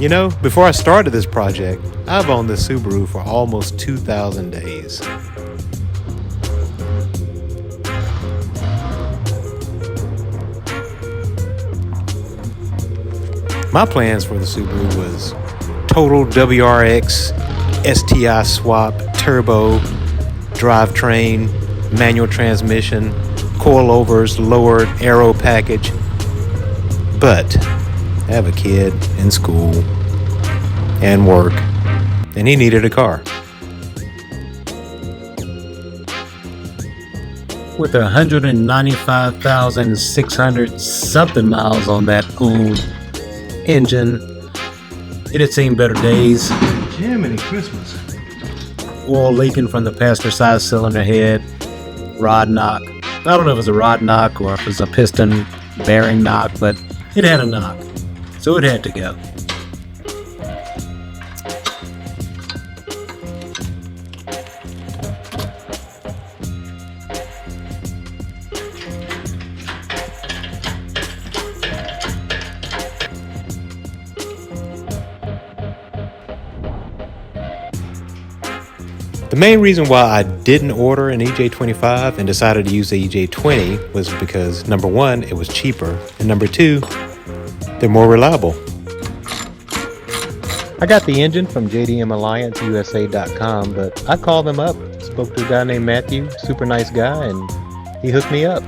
You know, before I started this project, I've owned this Subaru for almost 2,000 days. My plans for the Subaru was total WRX, STI swap, turbo, drivetrain, manual transmission, coilovers, lowered aero package. But I have a kid in school and work, and he needed a car. With 195,600 something miles on that old engine, it had seen better days. Jiminy Christmas. Oil leaking from the passenger side cylinder head, rod knock. I don't know if it was a rod knock or if it was a piston bearing knock, but it had a knock, so it had to go. The main reason why I didn't order an EJ25 and decided to use the EJ20 was because, number one, it was cheaper, and number two, they're more reliable. I got the engine from JDMAllianceUSA.com, but I called them up, spoke to a guy named Matthew, super nice guy, and he hooked me up.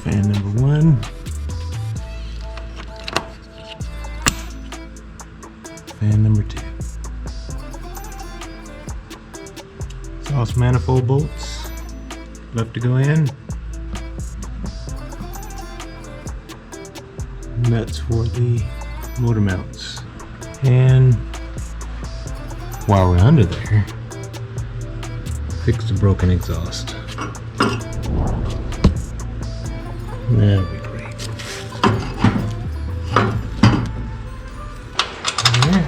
Fan number one. Fan number two. Exhaust manifold bolts left to go in. Nuts for the motor mounts. And while we're under there, fix the broken exhaust. That'll be great. There.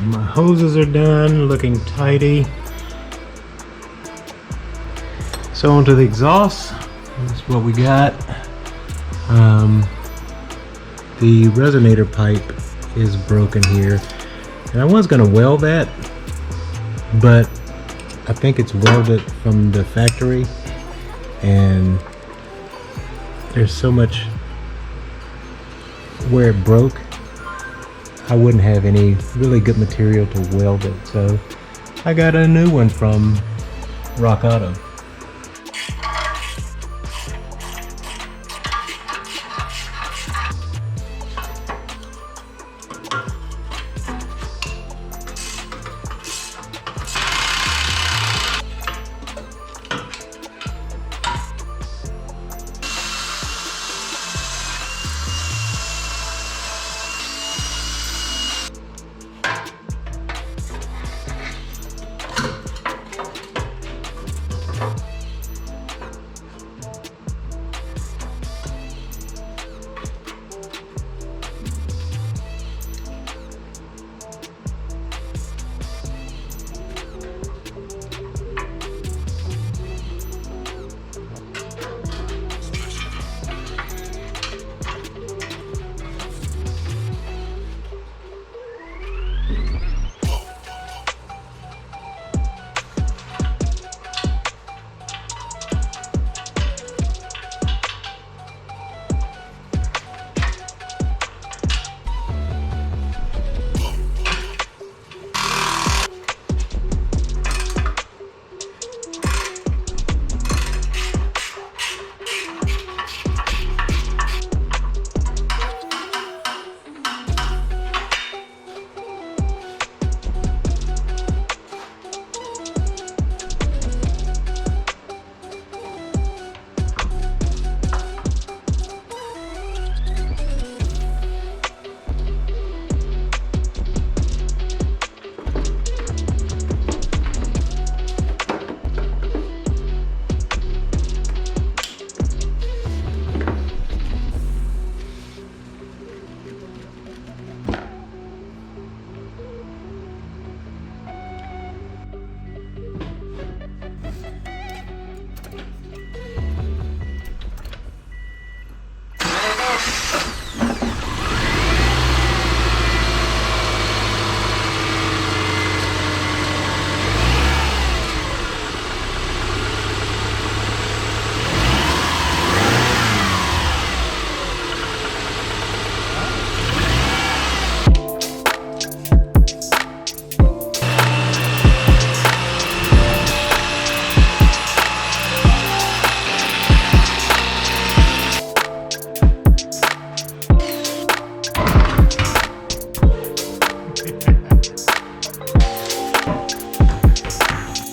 My hoses are done, looking tidy. So onto the exhaust. That's what we got. The resonator pipe is broken here, and I was gonna weld that, but I think it's welded from the factory, and there's so much where it broke, I wouldn't have any really good material to weld it, so I got a new one from Rock Auto.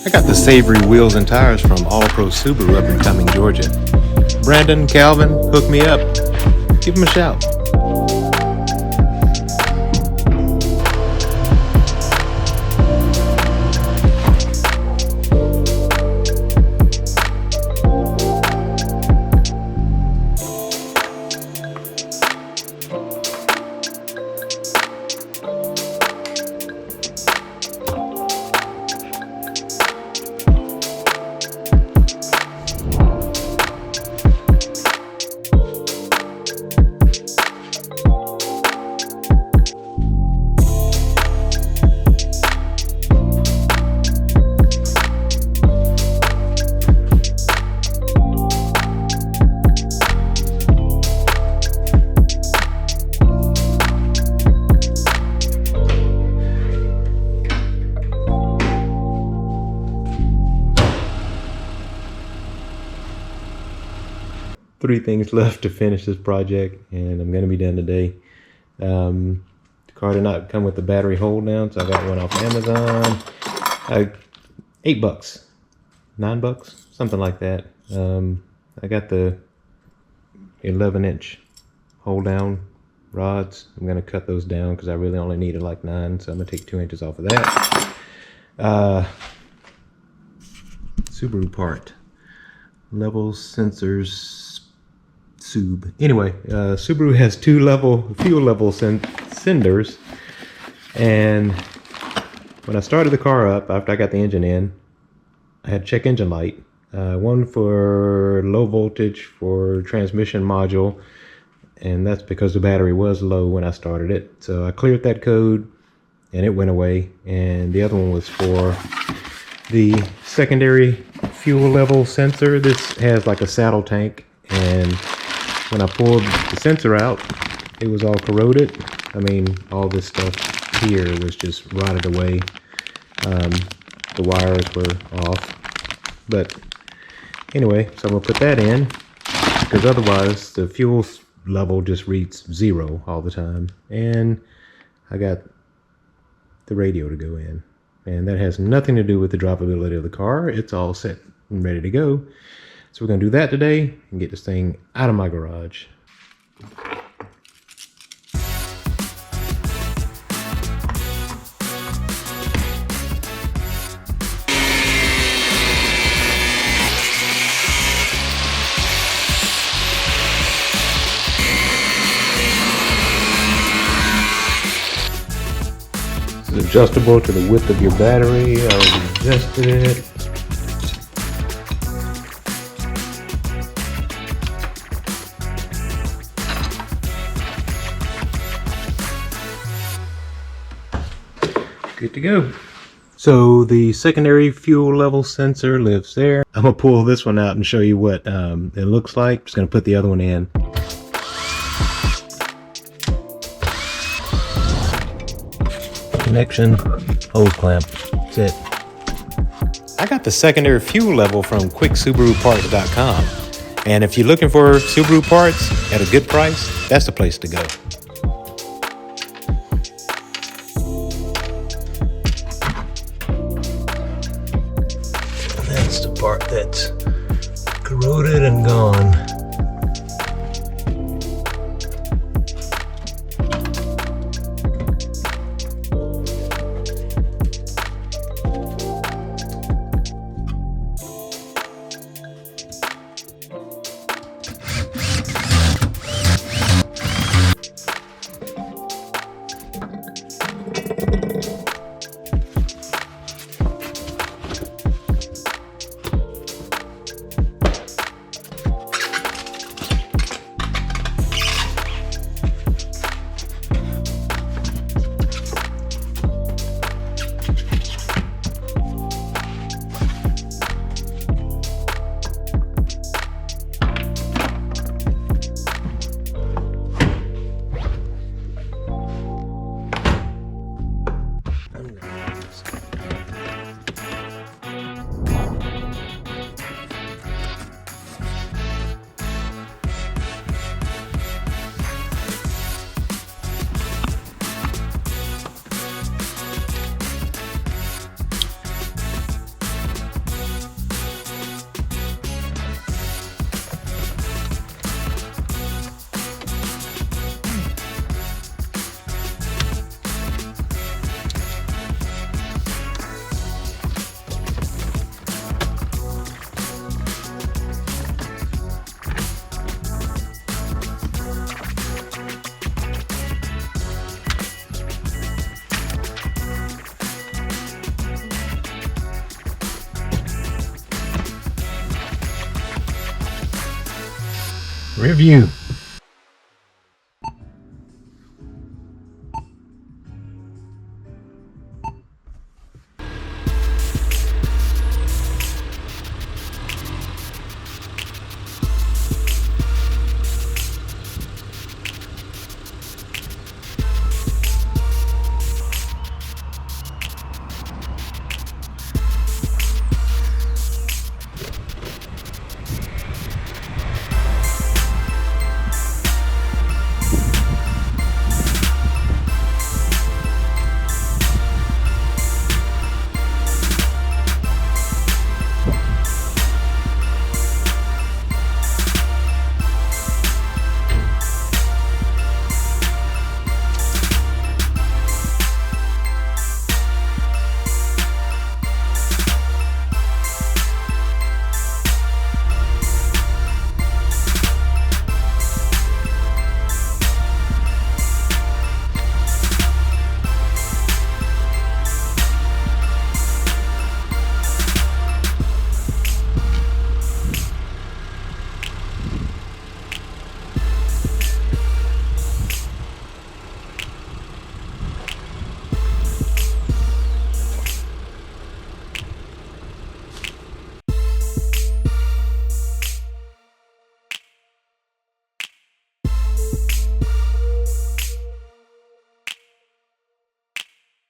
I got the savory wheels and tires from AllPro Subaru up in Cumming, Georgia. Brandon, Calvin, hook me up. Give them a shout. Three things left to finish this project, and I'm going to be done today. The car did not come with the battery hold down, so I got one off Amazon. $8, $9, something like that. I got the 11-inch hold down rods. I'm going to cut those down because I really only needed like 9, so I'm going to take 2 inches off of that. Subaru part. Level sensors. Anyway, Subaru has 2 fuel level senders, and when I started the car up after I got the engine in, I had check engine light, one for low voltage for transmission module, and that's because the battery was low when I started it. So I cleared that code and it went away, and the other one was for the secondary fuel level sensor. This has like a saddle tank, and when I pulled the sensor out, it was all corroded. I mean, all this stuff here was just rotted away. The wires were off. But anyway, so I'm gonna put that in, because otherwise the fuel level just reads 0 all the time. And I got the radio to go in. And that has nothing to do with the drivability of the car. It's all set and ready to go. So we're going to do that today and get this thing out of my garage. It's adjustable to the width of your battery. I already adjusted it. Good to go. So the secondary fuel level sensor lives there. I'm gonna pull this one out and show you what it looks like. Just gonna put the other one in. Connection, hose clamp, that's it. I got the secondary fuel level from QuickSubaruParts.com, and if you're looking for Subaru parts at a good price, that's the place to go. That's the part that's corroded and gone. Review.